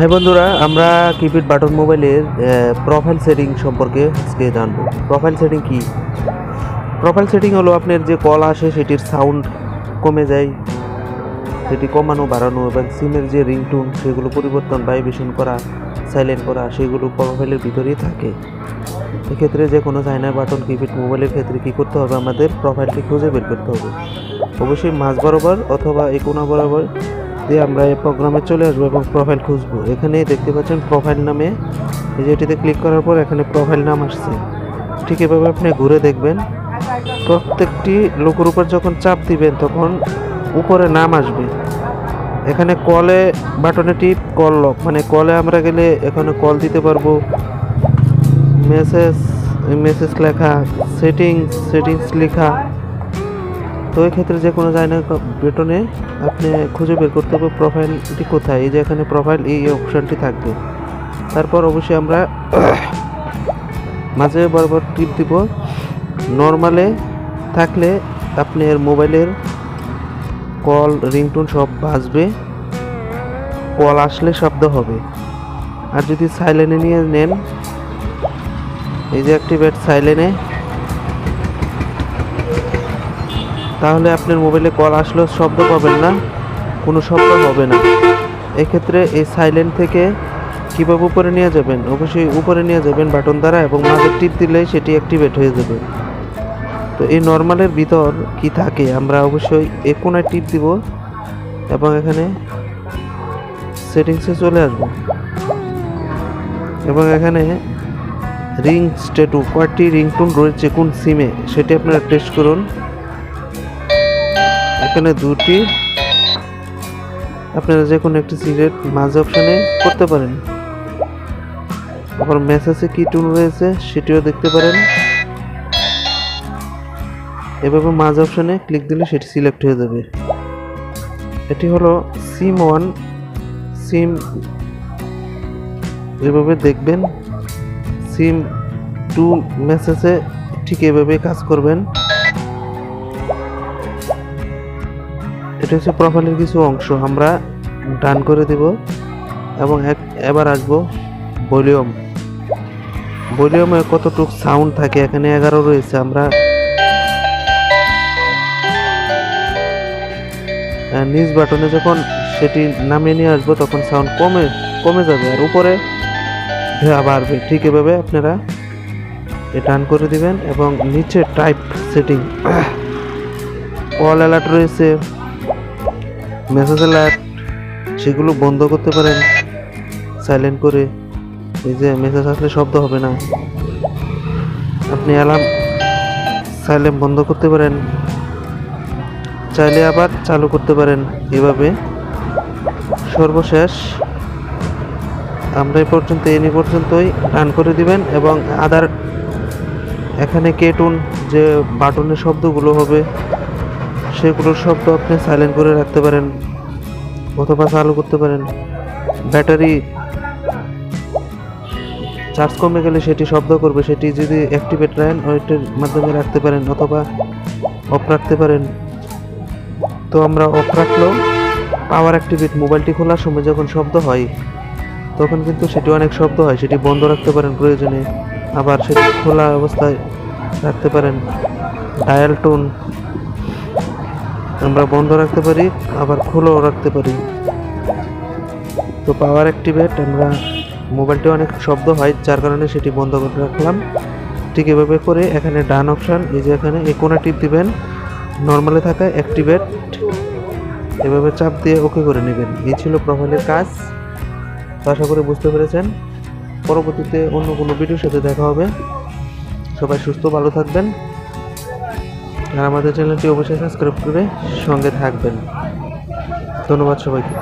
High বন্ধুরা, আমরা keypad button মোবাইলের প্রোফাইল সেটিং সম্পর্কে আজকে জানবো। প্রোফাইল সেটিং কি? প্রোফাইল সেটিং হলো আপনার যে কল আসে সেটির সাউন্ড কমে যায়, সেটি কমানো বাড়ানো এবং সিমের যে রিংটোন সেগুলো পরিবর্তন, ভাইব্রেশন করা, সাইলেন্ট করা, সেগুলো প্রোফাইলের ভিতরেই থাকে। এক্ষেত্রে যে কোনো চাইনা বাটন কিপ্যাড মোবাইলের ক্ষেত্রে কী করতে হবে, আমাদের প্রোফাইলটি খুঁজে বের করতে হবে। অবশ্যই মাঝ বরাবর অথবা এই কোনা বরাবর দিয়ে আমরা এই প্রোগ্রামে চলে আসবো এবং প্রোফাইল খুঁজবো। এখানে দেখতে পাচ্ছেন প্রোফাইল নামে, এই যে এটিতে ক্লিক করার পর এখানে প্রোফাইল নাম আসছে। ঠিক এভাবে আপনি ঘুরে দেখবেন, প্রত্যেকটি লোকের উপর যখন চাপ দিবেন তখন উপরে নাম আসবে। এখানে কলে বাটনে টিপ, কল লক, মানে কলে আমরা গেলে এখানে কল দিতে পারবো, মেসেজ লেখা, সেটিংস লেখা। তো এই ক্ষেত্রে যে কোনো চাইনা বাটনে আপনি খুঁজে বের করতে হবে প্রোফাইলটি কোথায়। এই যে এখানে প্রোফাইল, এই অপশানটি থাকবে। তারপর অবশ্যই আমরা মাঝে বরাবর টিপ দিব। নর্মালে থাকলে আপনার মোবাইলের কল, রিংটোন সব বাজবে, কল আসলে শব্দ হবে। আর যদি সাইলেন্টে নিয়ে নেন, এই যে অ্যাক্টিভেট সাইলেন্টে, তাহলে আপনার মোবাইলে কল আসলেও শব্দ পাবেন না, কোনো শব্দ হবে না। এক্ষেত্রে এই সাইলেন্ট থেকে কীভাবে উপরে নিয়ে যাবেন, অবশ্যই উপরে নিয়ে যাবেন বাটন দ্বারা এবং মাঝে টিপ দিলেই সেটি অ্যাক্টিভেট হয়ে যাবে। তো এই নর্মালের ভিতর কি থাকে, আমরা অবশ্যই এই কোনায় টিপ দিব এবং এখানে সেটিংসে চলে আসব এবং এখানে রিং স্ট্যাটু, কয়টি রিংটোন রয়েছে কোন সিমে সেটি আপনারা টেস্ট করুন। এখানে দুটি, আপনারা যে কোনো একটি সিলেক্ট মাঝ অপশানে করতে পারেন। আবার মেসেজে কি টুন রয়েছে সেটিও দেখতে পারেন। এভাবে মাঝ অপশানে ক্লিক দিলে সেটি সিলেক্ট হয়ে যাবে। এটি হলো সিম 1, সিম এভাবে দেখবেন। সিম 2 মেসেজে ঠিক এভাবে কাজ করবেন। এটা হচ্ছে প্রোফাইলের কিছু অংশ, আমরা ডান করে দেব এবং এবার আসবো ভলিউমে কতটুকু সাউন্ড থাকে, এখানে 11 রয়েছে। আমরা নিচ বাটনে যখন সেটি নামিয়ে নিয়ে আসবো তখন সাউন্ড কমে যাবে আর উপরে বাড়বে। ঠিক এভাবে আপনারা ডান করে দিবেন এবং নিচে টাইপ সেটিং, কল অ্যালার্ট রয়েছে, মেসেজ অ্যালার্ট, সেগুলো বন্ধ করতে পারেন সাইলেন্ট করে। এই যে মেসেজ আসলে শব্দ হবে না, আপনি অ্যালার্ম সাইলেন্ট বন্ধ করতে পারেন, চাইলে আবার চালু করতে পারেন। এভাবে সর্বশেষ আমরা এই পর্যন্তই রান করে দিবেন এবং আদার এখানে কেটুন যে বাটনের শব্দগুলো হবে সেগুলোর শব্দ আপনি সাইলেন্ট করে রাখতে পারেন অথবা চালু করতে পারেন। ব্যাটারি চার্জ কমে গেলে সেটি শব্দ করবে, সেটি যদি অ্যাক্টিভেট রাখেন ওইটার মাধ্যমে রাখতে পারেন অথবা অফ রাখতে পারেন। তো আমরা অফ রাখলেও পাওয়ার অ্যাক্টিভেট, মোবাইলটি খোলার সময় যখন শব্দ হয় তখন কিন্তু সেটি অনেক শব্দ হয়, সেটি বন্ধ রাখতে পারেন প্রয়োজনে, আবার সেটি খোলা অবস্থায় রাখতে পারেন। ডায়াল টোন আমরা বন্ধ রাখতে পারি, আবার খোলাও রাখতে পারি। তো পাওয়ার অ্যাক্টিভেট, আমরা মোবাইলটি অনেক শব্দ হয় যার কারণে সেটি বন্ধ করে রাখলাম। ঠিক এভাবে করে এখানে ডান অপশান, এই যে এখানে এই কোণা টিপ দিবেন, নর্মালে থাকা অ্যাক্টিভেট, এভাবে চাপ দিয়ে ওকে করে নেবেন। এই ছিল প্রোফাইলের কাজ। তো আশা করি বুঝতে পেরেছেন। পরবর্তীতে অন্য কোনো ভিডিওর সাথে দেখা হবে। সবাই সুস্থ ভালো থাকবেন আর আমাদের চ্যানেলটি অবশ্যই সাবস্ক্রাইব করে সঙ্গে থাকবেন। ধন্যবাদ সবাইকে।